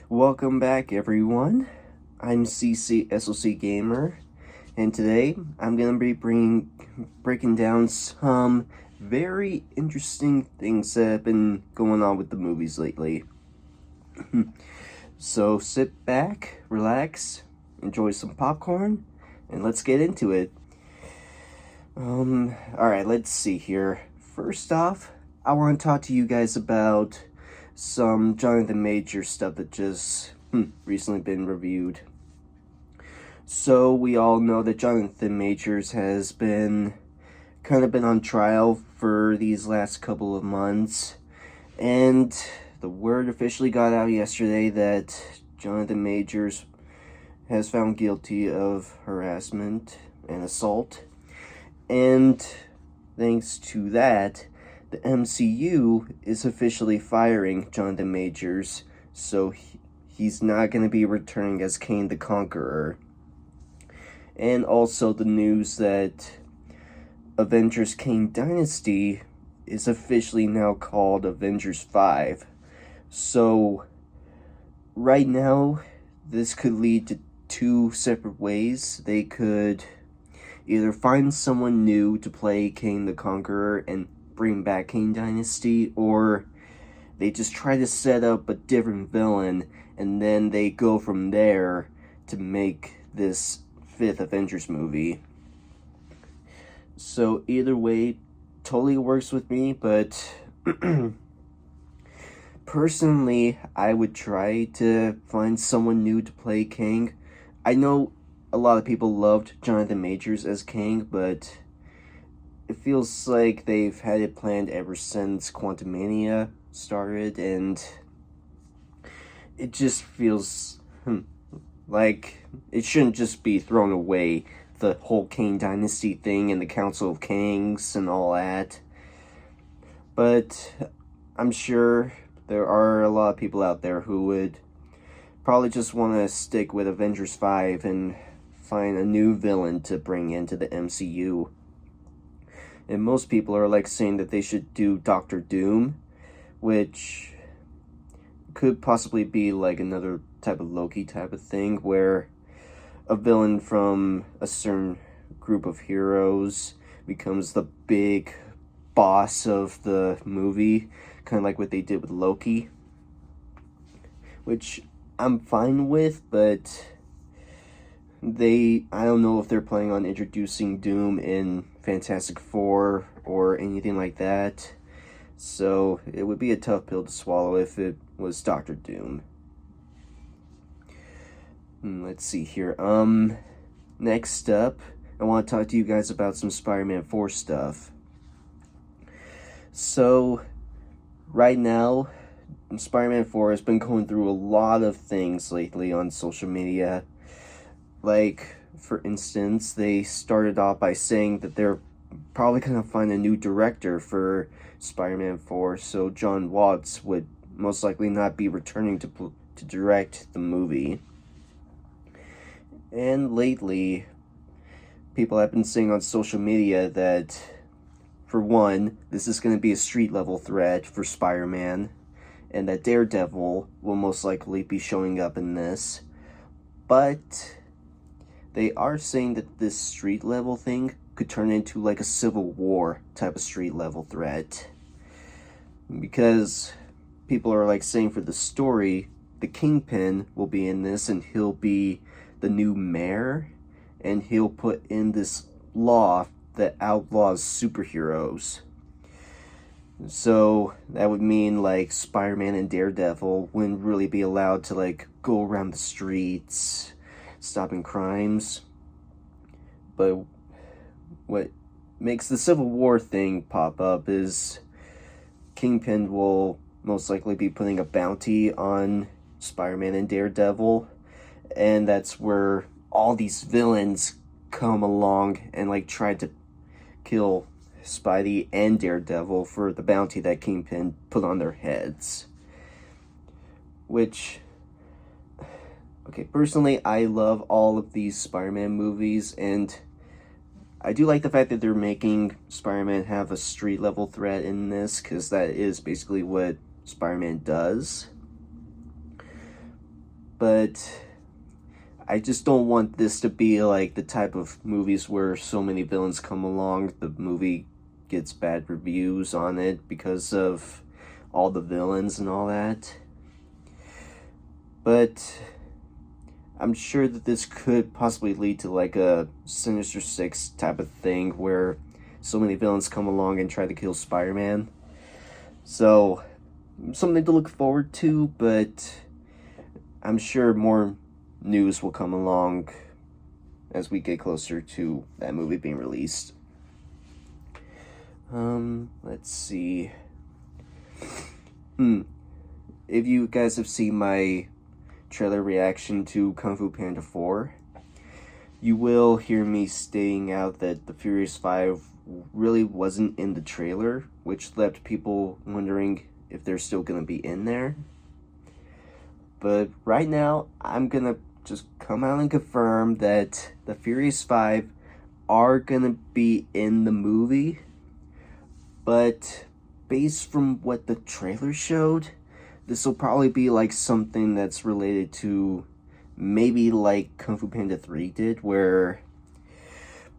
Welcome back, everyone. I'm SOC Gamer, and today I'm gonna be breaking down some very interesting things that have been going on with the movies lately. So sit back, relax, enjoy some popcorn, and let's get into it. Alright, let's see here. First off, I want to talk to you guys about some Jonathan Majors stuff that just recently been reviewed. So we all know that Jonathan Majors has been on trial for these last couple of months, and the word officially got out yesterday that Jonathan Majors has found guilty of harassment and assault. And thanks to that, the MCU is officially firing Jonathan Majors, so he's not going to be returning as Kang the Conqueror. And also the news that Avengers Kang Dynasty is officially now called Avengers 5. So, right now, this could lead to two separate ways. They could either find someone new to play Kang the Conqueror and bring back Kang Dynasty, or they just try to set up a different villain and then they go from there to make this fifth Avengers movie. So either way totally works with me, but personally I would try to find someone new to play Kang. I know a lot of people loved Jonathan Majors as Kang, but it feels like they've had it planned ever since Quantumania started, and it just feels like it shouldn't just be thrown away, the whole Kang Dynasty thing and the Council of Kangs and all that. But I'm sure there are a lot of people out there who would probably just want to stick with Avengers 5 and find a new villain to bring into the MCU. And most people are saying that they should do Doctor Doom, which could possibly be another type of Loki type of thing, where a villain from a certain group of heroes becomes the big boss of the movie, kind of like what they did with Loki, which I'm fine with, but I don't know if they're planning on introducing Doom in Fantastic Four or anything like that. So it would be a tough pill to swallow if it was Doctor Doom. Let's see here. Next up, I want to talk to you guys about some Spider-Man 4 stuff. So, right now, Spider-Man 4 has been going through a lot of things lately on social media. For instance, they started off by saying that they're probably going to find a new director for Spider-Man 4, so John Watts would most likely not be returning to direct the movie. And lately, people have been saying on social media that, for one, this is going to be a street-level threat for Spider-Man, and that Daredevil will most likely be showing up in this. But they are saying that this street-level thing could turn into a Civil War type of street-level threat. Because people are saying for the story, the Kingpin will be in this, and he'll be the new mayor, and he'll put in this law that outlaws superheroes. So that would mean Spider-Man and Daredevil wouldn't really be allowed to go around the streets stopping crimes. But what makes the Civil War thing pop up is Kingpin will most likely be putting a bounty on Spider-Man and Daredevil, and that's where all these villains come along and try to kill Spidey and Daredevil for the bounty that Kingpin put on their heads. Which, okay, personally, I love all of these Spider-Man movies, and I do like the fact that they're making Spider-Man have a street-level threat in this, because that is basically what Spider-Man does. but I just don't want this to be like the type of movies where so many villains come along, the movie gets bad reviews on it because of all the villains and all that. But I'm sure that this could possibly lead to like a Sinister Six type of thing where so many villains come along and try to kill Spider-Man. So, something to look forward to, but I'm sure more news will come along as we get closer to that movie being released. Let's see. If you guys have seen my trailer reaction to Kung Fu Panda 4, you will hear me stating out that the Furious 5 really wasn't in the trailer, which left people wondering if they're still gonna be in there. But right now, I'm gonna just come out and confirm that the Furious 5 are gonna be in the movie, but based from what the trailer showed, this will probably be like something that's related to maybe like Kung Fu Panda 3 did, where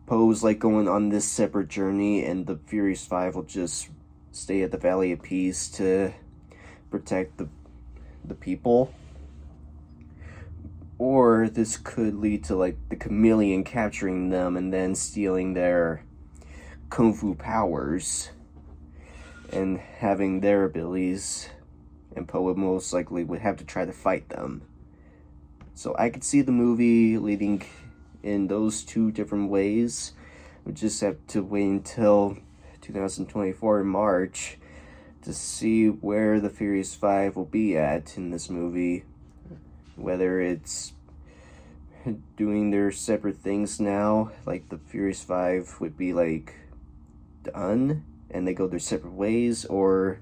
Poe's like going on this separate journey and the Furious 5 will just stay at the Valley of Peace to protect the people. Or this could lead to like the Chameleon capturing them and then stealing their Kung Fu powers and having their abilities, and Poe most likely would have to try to fight them. So I could see the movie leading in those two different ways. We just have to wait until 2024 in March to see where the Furious 5 will be at in this movie. Whether it's doing their separate things now, like the Furious 5 would be like done and they go their separate ways, or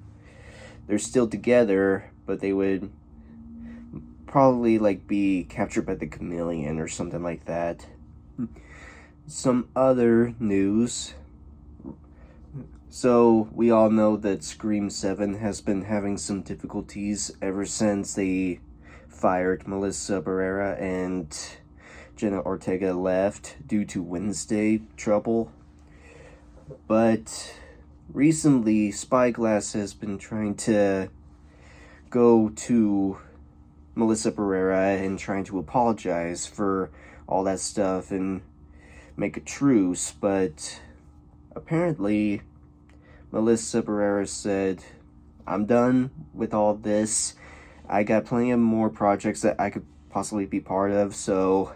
they're still together but they would probably like be captured by the Chameleon or something like that. Some other news. So we all know that Scream 7 has been having some difficulties ever since they fired Melissa Barrera and Jenna Ortega left due to Wednesday trouble. But recently, Spyglass has been trying to go to Melissa Barrera and trying to apologize for all that stuff and make a truce, but apparently Melissa Barrera said, I'm done with all this. I got plenty of more projects that I could possibly be part of, so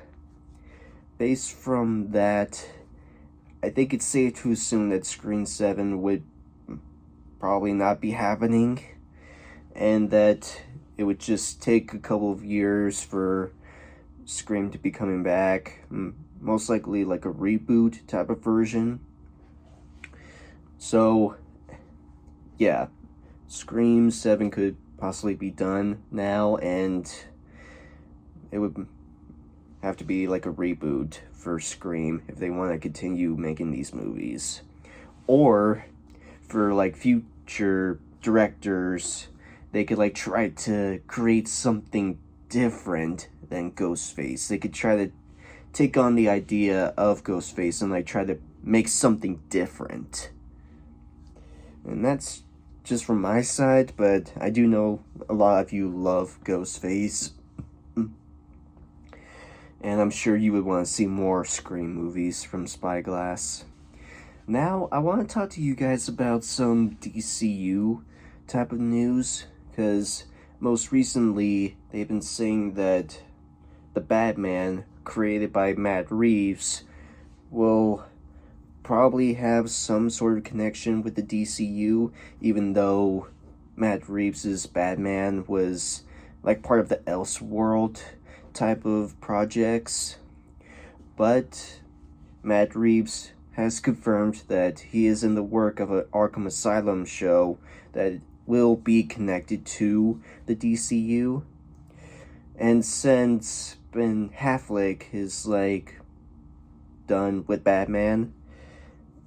based from that, I think it's safe to assume that Scream 7 would probably not be happening, and that it would just take a couple of years for Scream to be coming back, most likely like a reboot type of version. So, yeah, Scream 7 could possibly be done now, and it would have to be like a reboot for Scream if they want to continue making these movies. Or for like future directors, they could like try to create something different than Ghostface. They could try to take on the idea of Ghostface and like try to make something different. And that's just from my side, but I do know a lot of you love Ghostface. And I'm sure you would want to see more Scream movies from Spyglass. Now, I want to talk to you guys about some DCU type of news, because most recently, they've been saying that the Batman, created by Matt Reeves, will probably have some sort of connection with the DCU, even though Matt Reeves' Batman was like part of the Elseworld type of projects. But Matt Reeves has confirmed that he is in the work of an Arkham Asylum show that will be connected to the DCU. And since Ben Affleck is like done with Batman,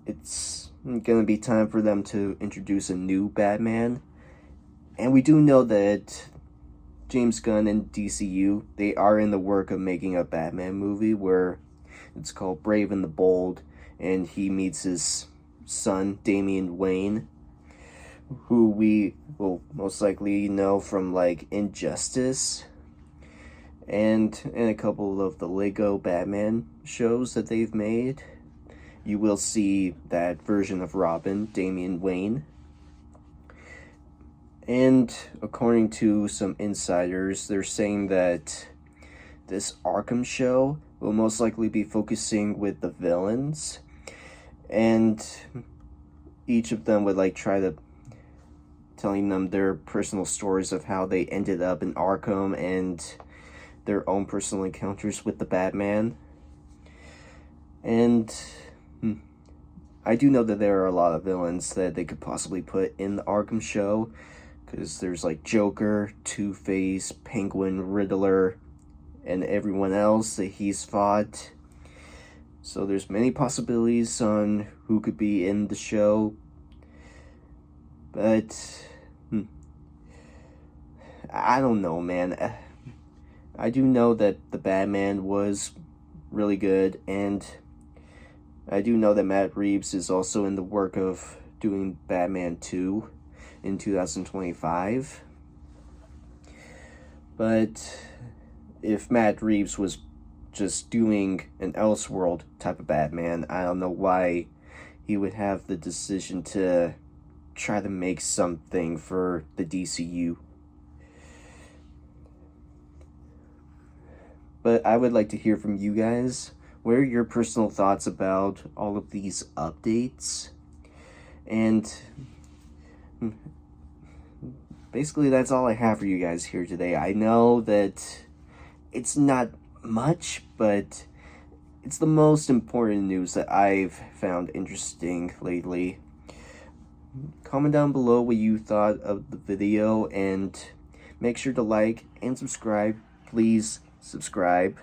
it's gonna be time for them to introduce a new Batman. And we do know that James Gunn and DCU, they are in the work of making a Batman movie where it's called Brave and the Bold, and he meets his son, Damian Wayne, who we will most likely know from like Injustice and in a couple of the Lego Batman shows that they've made. You will see that version of Robin, Damian Wayne. And according to some insiders, they're saying that this Arkham show will most likely be focusing with the villains, and each of them would like try to telling them their personal stories of how they ended up in Arkham and their own personal encounters with the Batman. And I do know that there are a lot of villains that they could possibly put in the Arkham show, because there's like Joker, Two-Face, Penguin, Riddler, and everyone else that he's fought. So there's many possibilities on who could be in the show. But I don't know, man. I do know that the Batman was really good, and I do know that Matt Reeves is also in the work of doing Batman 2 in 2025. But if Matt Reeves was just doing an Elseworld type of Batman, I don't know why he would have the decision to try to make something for the DCU. But I would like to hear from you guys. What are your personal thoughts about all of these updates? And basically, that's all I have for you guys here today. I know that it's not much, but it's the most important news that I've found interesting lately. Comment down below what you thought of the video, and make sure to like and subscribe. Please subscribe.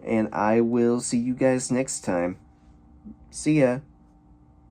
And I will see you guys next time. See ya.